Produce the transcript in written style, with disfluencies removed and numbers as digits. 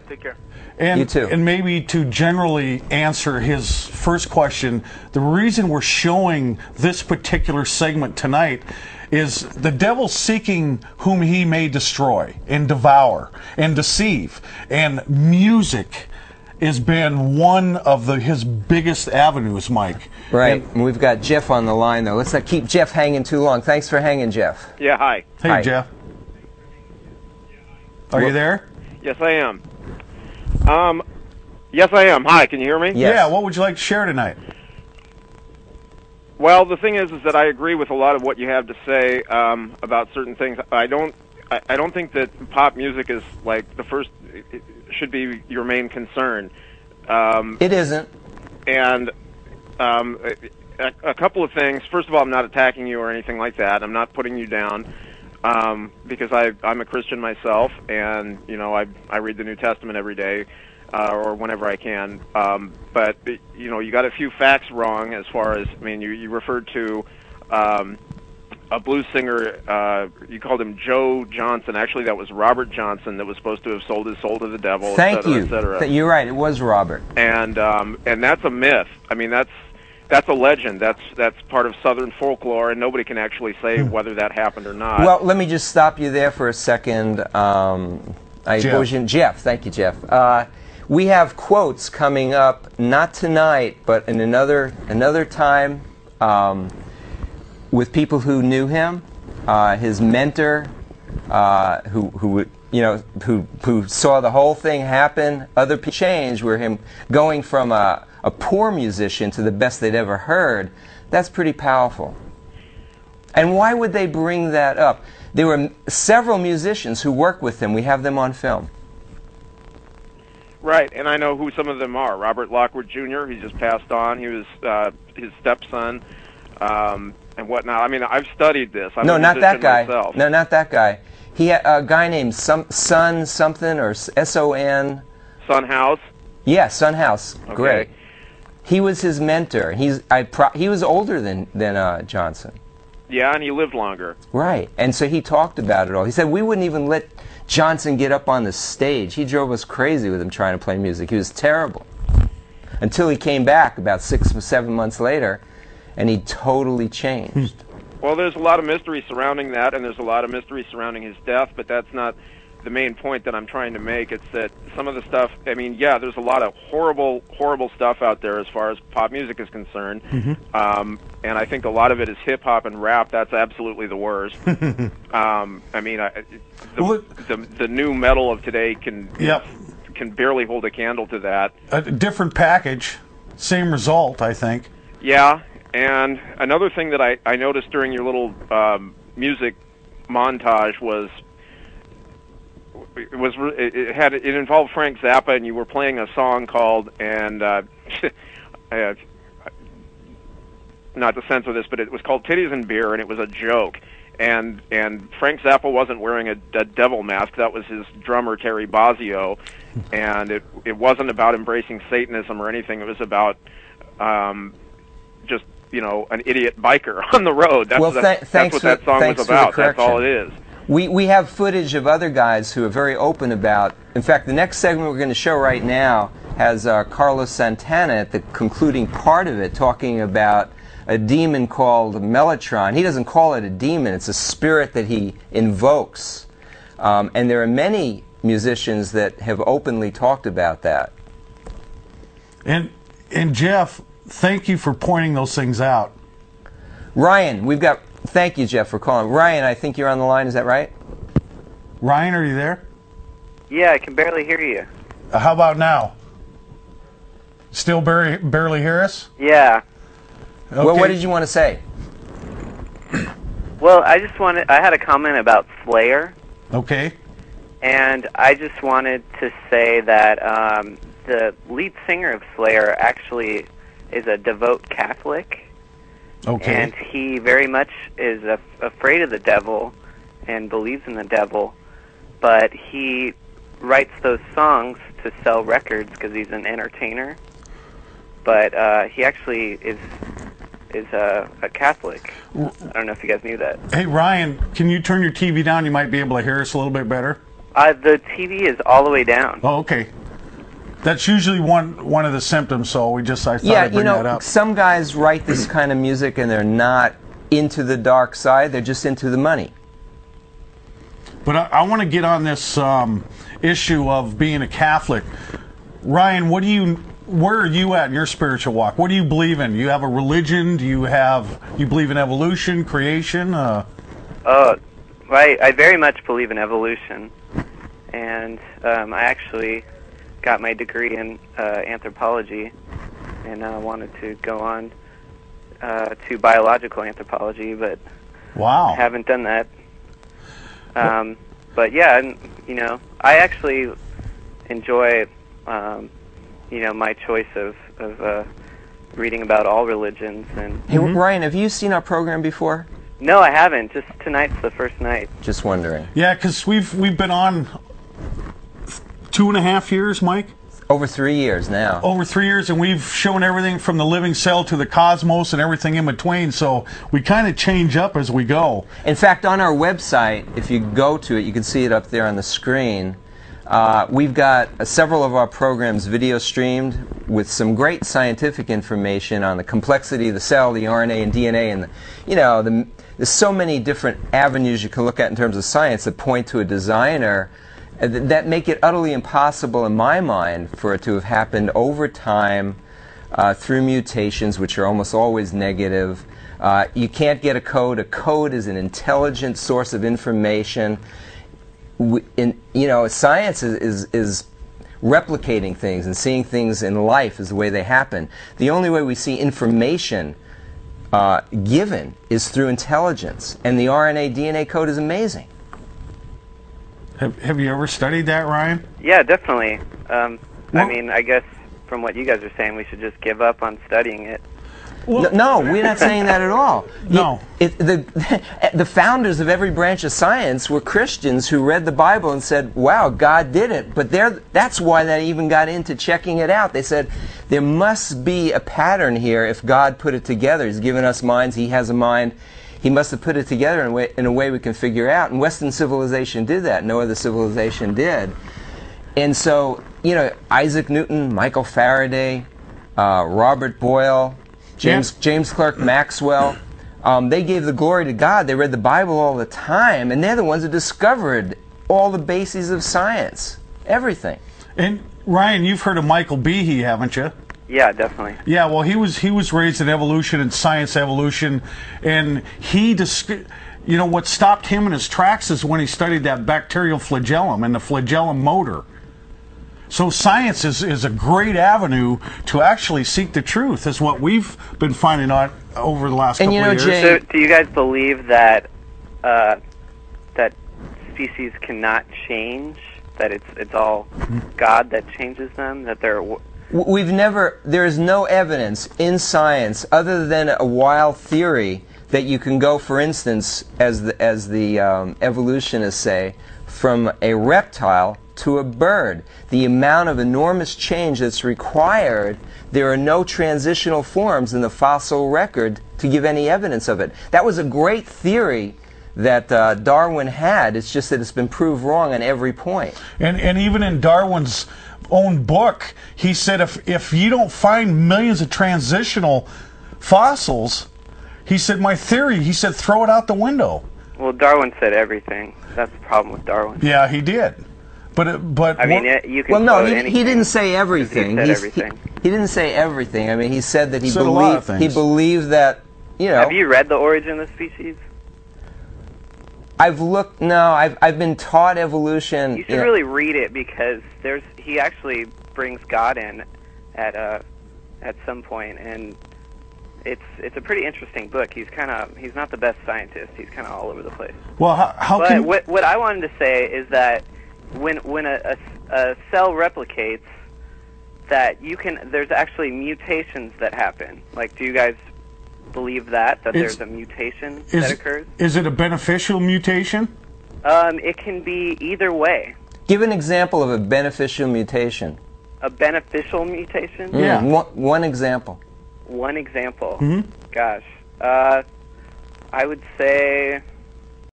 Take care. And, you too. And maybe to generally answer his first question, the reason we're showing this particular segment tonight is the devil seeking whom he may destroy and devour and deceive. And music has been one of his biggest avenues, Mike. Right. And we've got Jeff on the line, though. Let's not keep Jeff hanging too long. Thanks for hanging, Jeff. Yeah, hi. Hey, hi. Jeff. Are you there? Yes, I am. Yes, I am. Hi, can you hear me? Yes. Yeah, what would you like to share tonight? Well, the thing is that I agree with a lot of what you have to say about certain things. I don't think that pop music is like the first. It should be your main concern. It isn't. And a couple of things. First of all, I'm not attacking you or anything like that. I'm not putting you down because I'm a Christian myself, and you know I read the New Testament every day. Or whenever I can, but you know you got a few facts wrong as far as you referred to a blues singer. You called him Joe Johnson. Actually, that was Robert Johnson that was supposed to have sold his soul to the devil. Thank et cetera, you. et cetera. You're right. It was Robert. And that's a myth. I mean that's a legend. That's part of Southern folklore, and nobody can actually say whether that happened or not. Well, let me just stop you there for a second. Jeff. Thank you, Jeff. We have quotes coming up, not tonight, but in another time, with people who knew him, his mentor, who saw the whole thing happen. Other people change, where him going from a poor musician to the best they'd ever heard. That's pretty powerful. And why would they bring that up? There were several musicians who worked with him. We have them on film. Right, and I know who some of them are. Robert Lockwood Jr., he just passed on. He was his stepson and whatnot. I mean, I've studied this. I'm no, not that guy. Myself. No, not that guy. He had a guy named Son something or S-O-N. Son House? Yeah, Son House. Okay. Great. He was his mentor. He was older than Johnson. Yeah, and he lived longer. Right, and so he talked about it all. He said we wouldn't even let Johnson get up on the stage. He drove us crazy with him trying to play music. He was terrible. Until he came back about 6 or 7 months later, and he totally changed. Well, there's a lot of mystery surrounding that, and there's a lot of mystery surrounding his death, but that's not the main point that I'm trying to make. It's that some of the stuff, I mean, yeah, there's a lot of horrible, horrible stuff out there as far as pop music is concerned. And I think a lot of it is hip-hop and rap. That's absolutely the worst. I mean, the new metal of today can barely hold a candle to that. A different package, same result, I think. Yeah, and another thing that I noticed during your little music montage was it involved Frank Zappa, and you were playing a song called not to censor this, but it was called Titties and Beer, and it was a joke. And Frank Zappa wasn't wearing a devil mask. That was his drummer, Terry Bozzio. And it wasn't about embracing Satanism or anything. It was about just, an idiot biker on the road. That's what that song was about. That's all it is. We have footage of other guys who are very open about. In fact, the next segment we're going to show right now has Carlos Santana at the concluding part of it talking about a demon called Mellotron. He doesn't call it a demon. It's a spirit that he invokes. And there are many musicians that have openly talked about that. And Jeff, thank you for pointing those things out. Ryan, thank you, Jeff, for calling. Ryan, I think you're on the line. Is that right? Ryan, are you there? Yeah, I can barely hear you. How about now? Still barely hear us? Yeah. Okay. Well, what did you want to say? Well, I had a comment about Slayer. Okay. And I just wanted to say that the lead singer of Slayer actually is a devout Catholic. Okay. And he very much is afraid of the devil and believes in the devil, but he writes those songs to sell records because he's an entertainer. But he actually is a Catholic. I don't know if you guys knew that. Hey, Ryan, can you turn your TV down? You might be able to hear us a little bit better. The TV is all the way down. Oh, okay. That's usually one of the symptoms, so I thought I'd bring that up. Some guys write this kind of music and they're not into the dark side, they're just into the money. But I want to get on this issue of being a Catholic. Ryan, where are you at in your spiritual walk? What do you believe in? Do you have a religion? Do you believe in evolution, creation? I very much believe in evolution, and I actually got my degree in anthropology, and I wanted to go on to biological anthropology, but wow, I haven't done that. But yeah, I actually enjoy, my choice of reading about all religions. And hey, Ryan, have you seen our program before? No, I haven't. Just tonight's the first night. Just wondering. Yeah, because we've been on 2.5 years, Mike? Over 3 years now. Over 3 years, and we've shown everything from the living cell to the cosmos and everything in between, so we kind of change up as we go. In fact, on our website, if you go to it, you can see it up there on the screen. We've got several of our programs video streamed with some great scientific information on the complexity of the cell, the RNA and DNA, and there's so many different avenues you can look at in terms of science that point to a designer that make it utterly impossible in my mind for it to have happened over time through mutations, which are almost always negative. You can't get a code. A code is an intelligent source of information. Science is replicating things and seeing things in life as the way they happen. The only way we see information given is through intelligence, and the RNA DNA code is amazing. Have you ever studied that, Ryan? Yeah, definitely. I guess from what you guys are saying, we should just give up on studying it. Well, no, we're not saying that at all. No. The founders of every branch of science were Christians who read the Bible and said, wow, God did it. But that's why they even got into checking it out. They said, there must be a pattern here if God put it together. He's given us minds. He has a mind. He must have put it together in a way we can figure out. And Western civilization did that. No other civilization did. And so, Isaac Newton, Michael Faraday, Robert Boyle, James Clerk Maxwell, they gave the glory to God. They read the Bible all the time, and they're the ones who discovered all the bases of science, everything. And Ryan, you've heard of Michael Behe, haven't you? Yeah, definitely. Yeah, well, he was raised in evolution and science evolution, and what stopped him in his tracks is when he studied that bacterial flagellum and the flagellum motor. So science is a great avenue to actually seek the truth, is what we've been finding out over the last couple of years. So, do you guys believe that that species cannot change? That it's all God that changes them? That they're there is no evidence in science other than a wild theory that you can go, for instance, as the evolutionists say, from a reptile to a bird. The amount of enormous change that's required, there are no transitional forms in the fossil record to give any evidence of it. That was a great theory that Darwin had. It's just that it's been proved wrong on every point. And even in Darwin's own book, he said if you don't find millions of transitional fossils, he said, my theory, he said, throw it out the window. Well, Darwin said everything. That's the problem with Darwin. Yeah, he did. But I mean, you can. Well, no, he didn't say everything. He said everything. He didn't say everything. I mean, he said that he believed that, Have you read The Origin of Species? I've looked. No, I've been taught evolution. You should really read it, because he actually brings God in at some point, and it's a pretty interesting book. He's not the best scientist. He's kind of all over the place. Well, what I wanted to say is that when a cell replicates, that there's actually mutations that happen. Like, do you guys believe that there's a mutation that occurs? Is it a beneficial mutation? It can be either way. Give an example of a beneficial mutation. A beneficial mutation? Yeah. One example. One example. Mm-hmm. Gosh. I would say